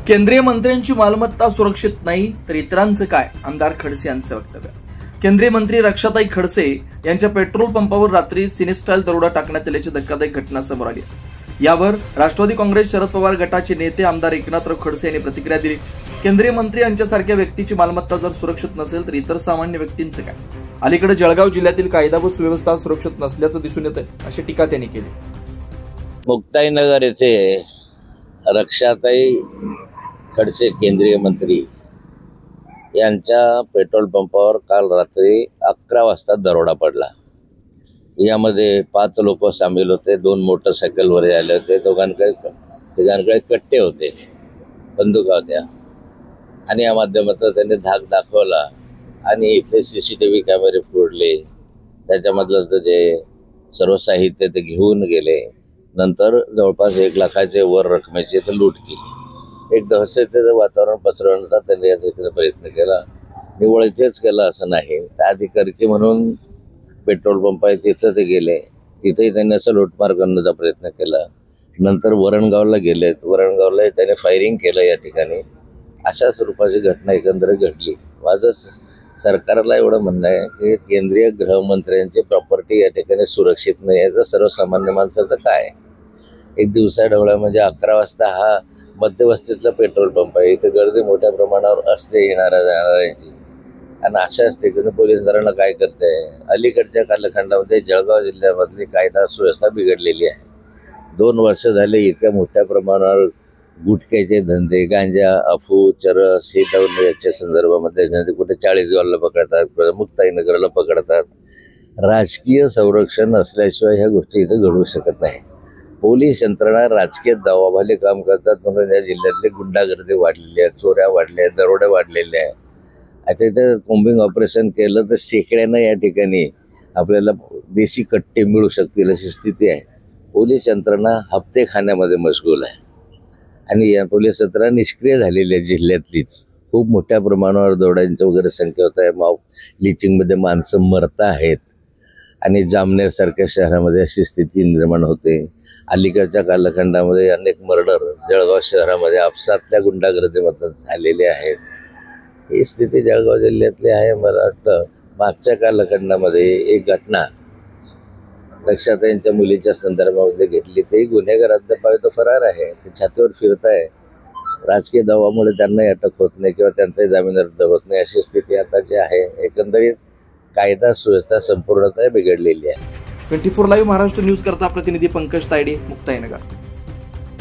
केंद्रीय मंत्र्यांची मालमत्ता सुरक्षित नाही तर इतरांचं काय? आमदार खडसे यांचं वक्तव्य। केंद्रीय मंत्री रक्षाताई खडसे यांच्या पेट्रोल पंपावर रात्री सिनेस्टाईल दरोडा टाकण्यात आल्याची धक्कादायक घटना समोर आली। यावर राष्ट्रवादी काँग्रेस शरद पवार गटाचे नेते आमदार एकनाथराव खडसे यांनी प्रतिक्रिया दिली। केंद्रीय मंत्री यांच्यासारख्या व्यक्तीची मालमत्ता जर सुरक्षित नसेल तर इतर सामान्य व्यक्तींचं काय? अलीकडे जळगाव जिल्ह्यातील कायदा व सुव्यवस्था सुरक्षित नसल्याचं दिसून येत आहे, अशी टीका त्यांनी केली। मुक्ताईनगर येथे रक्षाताई खडसे केंद्रीय मंत्री यांच्या पेट्रोल पंपावर काल रात्री 11 वाजता दरोडा पडला। यामध्ये 5 लोक सामील होते, 2 मोटरसायकलवर आले होते, तिघांकडे कट्टे होते, बंदुका होत्या आणि या माध्यमातून त्यांनी धाक दाखवला आणि इथे CCTV कॅमेरे फोडले। त्याच्यामधलं जे सर्व साहित्य ते घेऊन गेले। नंतर जवळपास 1 लाखाचे वर रकमेची ते लूट केली। एक दहशतीचं वातावरण पसरवण्याचा त्यांनी या प्रयत्न केला। निव्वळ इथेच केला असं नाही, त्या अधिकारी म्हणून पेट्रोल पंप आहे तिथं ते गेले, तिथेही त्यांनी असं लूटमार करण्याचा प्रयत्न केला। नंतर वरणगावला गेलेत, वरणगावला त्याने फायरिंग केलं या ठिकाणी। अशा स्वरूपाची घटना एकंदरीत घडली। माझं सरकारला एवढं म्हणणं आहे की केंद्रीय गृहमंत्र्यांची प्रॉपर्टी या ठिकाणी सुरक्षित नाही आहे, तर सर्वसामान्य माणसाचं काय? एक दिवसाढवळ्या म्हणजे 11 वाजता हा मध्यवस्तीतला पेट्रोल पंप आहे, इथे गर्दी मोठ्या प्रमाणावर असते येणाऱ्या जाणाऱ्यांची, आणि अशाच ठिकाणी पोलीस यंत्रणा काय करते? अलीकडच्या कालखंडामध्ये जळगाव जिल्ह्यामधली कायदा सुव्यवस्था बिघडलेली आहे। 2 वर्ष झाले इतक्या मोठ्या प्रमाणावर गुटख्याचे धंदे, गांजा, अफू, चरस हे याच्या संदर्भामध्ये कुठे 40गावला पकडतात, कुठे मुक्ताईनगरला पकडतात। राजकीय संरक्षण असल्याशिवाय ह्या गोष्टी इथे घडू शकत नाही। पोलीस यंत्रणा राजकीय दबावाखाली काम करतात म्हणून या जिल्ह्यातली गुंडागर्दी वाढलेली आहे, चोऱ्या वाढल्या आहेत, दरोडे वाढलेले आहे। आता इथे कोम्बिंग ऑपरेशन केलं तर शेकड्यानं या ठिकाणी आपल्याला देशी कट्टे मिळू शकतील अशी स्थिती आहे। पोलीस यंत्रणा हप्ते खाण्यामध्ये मशगूल आहे आणि या पोलीस यंत्रणा निष्क्रिय झालेली आहे जिल्ह्यातलीच। खूप मोठ्या प्रमाणावर दरोड्यांची वगैरे संख्या होत आहे, लिचिंगमध्ये माणसं मरत आहेत आणि जामनेरसारख्या शहरामध्ये अशी स्थिती निर्माण होते। अलीकडच्या कालखंडामध्ये अनेक मर्डर जळगाव शहरामध्ये आपसातल्या गुंडागर्दीमधून झालेले आहेत। ही स्थिती जळगाव जिल्ह्यातली आहे। मला वाटतं मागच्या कालखंडामध्ये एक घटना रक्षाताईंच्या मुलीच्या संदर्भामध्ये घेतली, ते गुन्हेगार अद्याप तो फरार आहे, ते छातीवर फिरत आहे। राजकीय दबावामुळे त्यांनाही अटक होत नाही किंवा त्यांचाही जामीन रद्द होत नाही, अशी स्थिती आताची आहे। एकंदरीत कायदा सुव्यवस्था संपूर्णतः बिघडलेली आहे। 24 लाईव्ह महाराष्ट्र न्यूज करता प्रतिनिधी पंकज तायडे, मुक्ताईनगर।